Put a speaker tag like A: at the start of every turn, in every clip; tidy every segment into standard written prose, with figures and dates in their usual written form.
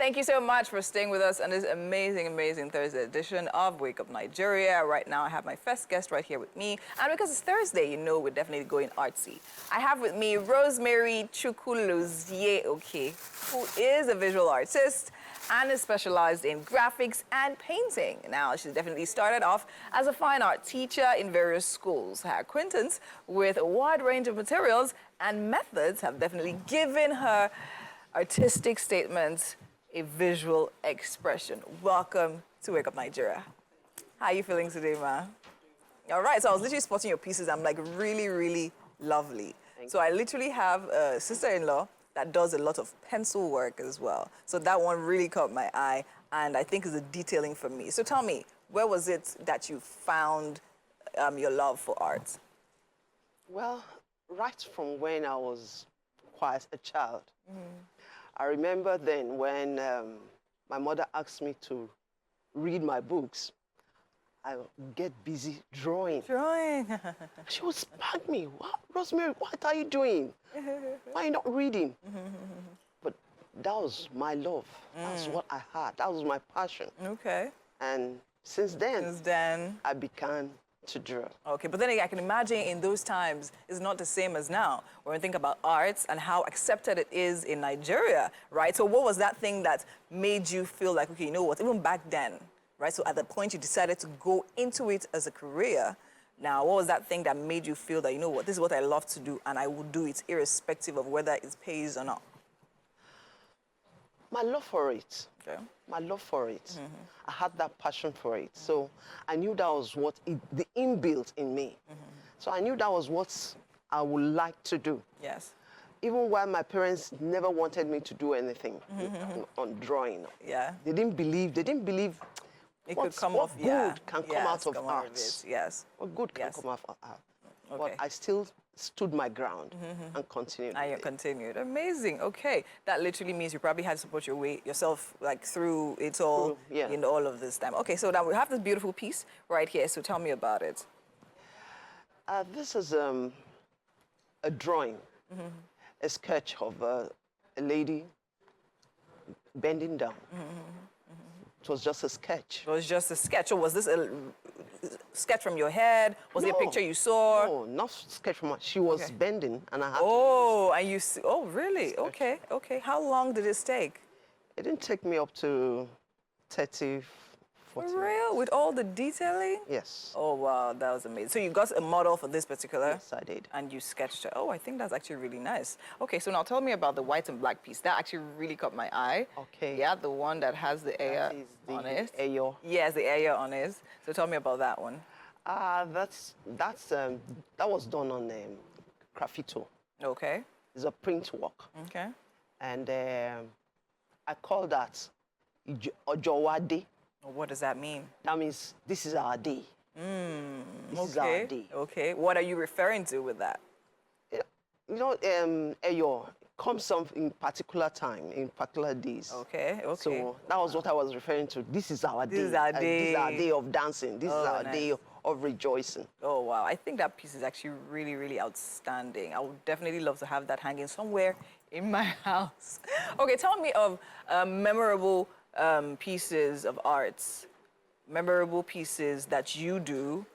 A: Thank you so much for staying with us on this amazing, amazing Thursday edition of Wake Up Nigeria. Right now, I have my first guest right here with me. And because it's Thursday, you know we're definitely going artsy. I have with me Rosemary Lozie, who is a visual artist and is specialized in graphics and painting. Now, she's definitely started off as a fine art teacher in various schools. Her acquaintance with a wide range of materials and methods have definitely given her artistic statements a visual expression. Welcome to Wake Up Nigeria. How are you feeling today, ma? All right, so I was literally spotting your pieces. I'm like, really, really lovely. So I literally have a sister-in-law that does a lot of pencil work as well. So that one really caught my eye, and I think is a detailing for me. So tell me, where was it that you found your love for art?
B: Well, right from when I was quite a child. I remember then when my mother asked me to read my books, I would get busy drawing.
A: Drawing.
B: She would spank me. What, Rosemary, what are you doing? Why are you not reading? But that was my love. That's what I had. That was my passion.
A: Okay.
B: And since then, I began to draw.
A: Okay, but then again, I can imagine in those times, it's not the same as now. When we think about arts and how accepted it is in Nigeria, right? So what was that thing that made you feel like, okay, you know what, even back then, right? So at the point you decided to go into it as a career, now what was that thing that made you feel that, you know what, this is what I love to do and I will do it irrespective of whether it pays or not?
B: My love for it.
A: Okay.
B: My love for it. I had that passion for it. So I knew that was what the inbuilt in me. So I knew that was what I would like to do.
A: Yes.
B: Even while my parents never wanted me to do anything on drawing.
A: Yeah.
B: They didn't believe
A: It could come
B: what
A: off,
B: good
A: yeah.
B: can come
A: Yes,
B: out of
A: come
B: art.
A: it. Yes.
B: What good can
A: Yes.
B: come out of art.
A: Okay.
B: But I still stood my ground and continued.
A: And you continued. Amazing. Okay. That literally means you probably had to support yourself like through it all in all of this time. Okay, so now we have this beautiful piece right here. So tell me about it.
B: This is a drawing, a sketch of a lady bending down. It was just a sketch.
A: It was just a sketch. Or was this a sketch from your head? Was it a picture you saw?
B: No, not sketch from her. She was bending, and I had
A: and you see, oh, really? Okay, okay. How long did this take?
B: It didn't take me up to 30, 40
A: For real? With all the detailing?
B: Yes.
A: Oh, wow, that was amazing. So you got a model for this particular?
B: Yes, I did.
A: And you sketched it. Oh, I think that's actually really nice. Okay, so now tell me about the white and black piece. That actually really caught my eye.
B: Okay.
A: Yeah, the one that has the air on it.
B: Ayo.
A: Yes, the air on it. So tell me about that one.
B: That was done on graffito.
A: Okay.
B: It's a print work.
A: Okay.
B: And I call that Ojowade.
A: What does that mean?
B: That means this is our day. This is our day.
A: Okay. What are you referring to with that?
B: You know, Ayo comes some in particular time, in particular days.
A: Okay, okay.
B: So that was what I was referring to. This is our day.
A: This is our day.
B: This is our day of dancing. This is our
A: nice.
B: day of rejoicing.
A: Oh, wow. I think that piece is actually really, really outstanding. I would definitely love to have that hanging somewhere in my house. Okay, tell me of memorable pieces of arts, memorable pieces that you do,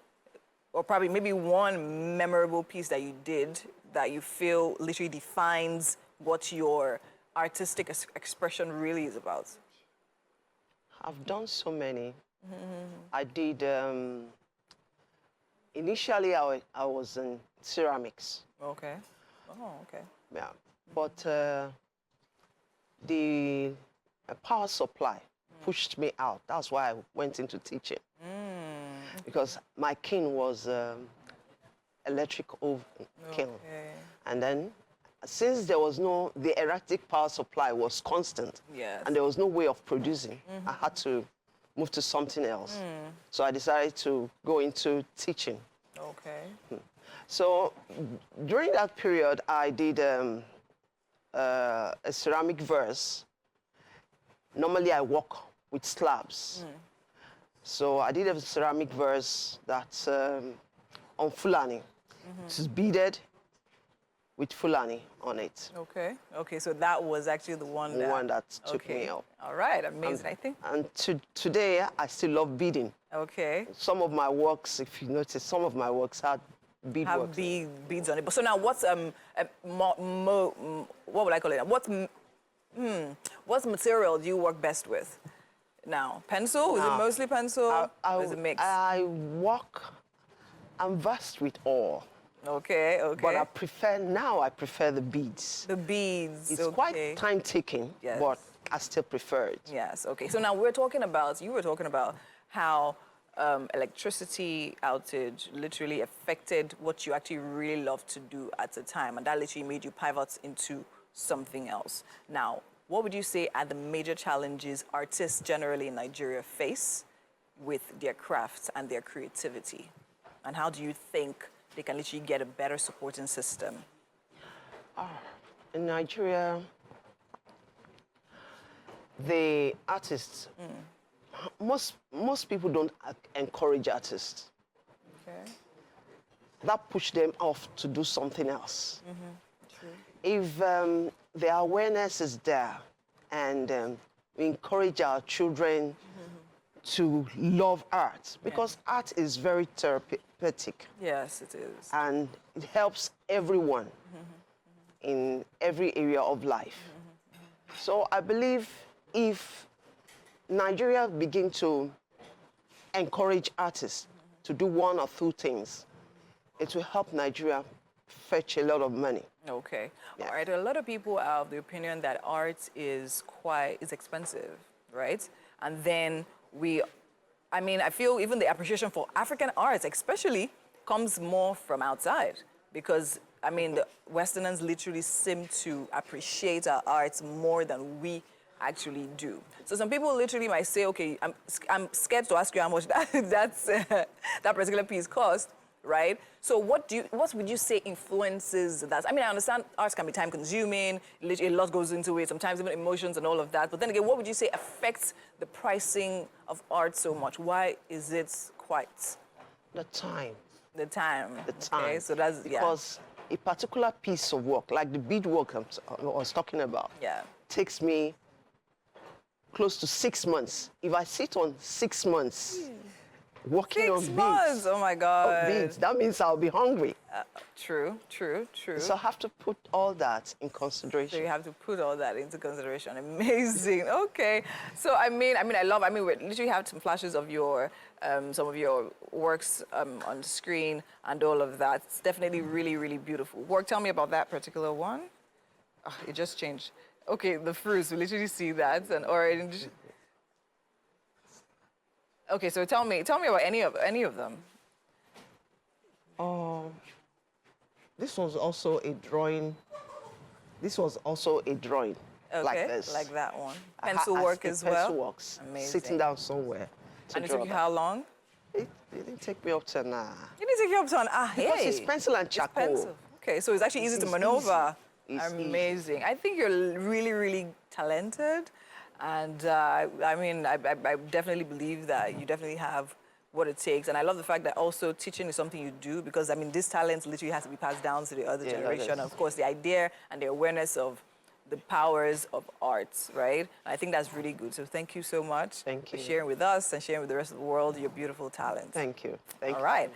A: or probably maybe one memorable piece that you did that you feel literally defines what your artistic expression really is about.
B: I've done so many. I did, initially I was in ceramics.
A: Okay. Oh, okay.
B: Yeah, but the power supply pushed me out. That's why I went into teaching. Because my kiln was electric oven kiln. And then, since there was the erratic power supply was constant, and there was no way of producing, I had to move to something else. So I decided to go into teaching.
A: Okay.
B: So during that period, I did a ceramic verse. Normally, I work with slabs. So I did a ceramic verse that's on Fulani. It's beaded, with Fulani on it.
A: Okay. Okay, so that was actually the one that...
B: One that took me up.
A: All right, amazing, I think.
B: And today, I still love beading.
A: Okay.
B: Some of my works, if you notice, some of my works had beadwork.
A: Have beads on it. But so now, what's what would I call it? What material do you work best with? Now, pencil? Is it mostly pencil? Or is it mixed?
B: I'm versed with all.
A: Okay, okay.
B: But I prefer the beads.
A: The beads.
B: It's quite time taking,
A: yes,
B: but I still prefer it.
A: Yes. Okay. So now you were talking about how electricity outage literally affected what you actually really love to do at the time, and that literally made you pivot into something else. Now, what would you say are the major challenges artists generally in Nigeria face with their crafts and their creativity? And how do you think they can literally get a better supporting system?
B: In Nigeria, the artists, most people don't encourage artists.
A: Okay.
B: That pushes them off to do something else.
A: True.
B: If the awareness is there and we encourage our children to love art, because art is very therapeutic.
A: Yes, it is.
B: And it helps everyone in every area of life. So I believe if Nigeria begin to encourage artists to do one or two things, it will help Nigeria fetch a lot of money.
A: Okay.
B: Yeah.
A: All right. A lot of people are of the opinion that art is expensive, right? And then I feel even the appreciation for African arts especially comes more from outside, because the Westerners literally seem to appreciate our arts more than we actually do. So some people literally might say, okay, I'm scared to ask you how much that particular piece cost, right? So what would you say influences that? I understand arts can be time consuming, a lot goes into it, sometimes even emotions and all of that. But then again, what would you say affects the pricing of art so much? Why is it quite?
B: The time.
A: The time.
B: The time.
A: Okay, so that's,
B: because a particular piece of work, like the beadwork I was talking about, takes me close to 6 months. If I sit on 6 months working on
A: 6 months,
B: beads,
A: oh my God.
B: Beads, that means I'll be hungry.
A: True.
B: So I have to put all that in consideration.
A: So you have to put all that into consideration. Amazing. Okay. So I we literally have some flashes of your some of your works on the screen and all of that. It's definitely really, really beautiful work. Tell me about that particular one. Oh, it just changed. Okay, the fruits. We literally see that, and orange. Okay, so tell me about any of them.
B: This was also a drawing.
A: Okay,
B: like this.
A: Like that one. Pencil work as well?
B: Pencil works.
A: Amazing.
B: Sitting down somewhere.
A: And it took you how long?
B: It didn't take me up to an hour.
A: It didn't take you up to an hour.
B: Because it's pencil and charcoal.
A: It's pencil. Okay, so it's actually easy to maneuver.
B: It's
A: amazing. Easy. I think you're really, really talented. And I definitely believe that you definitely have what it takes. And I love the fact that also teaching is something you do, because this talent literally has to be passed down to the other generation. And of course, the idea and the awareness of the powers of arts, right? And I think that's really good. So thank you so much
B: for
A: sharing with us and sharing with the rest of the world your beautiful talent.
B: Thank you.
A: All right.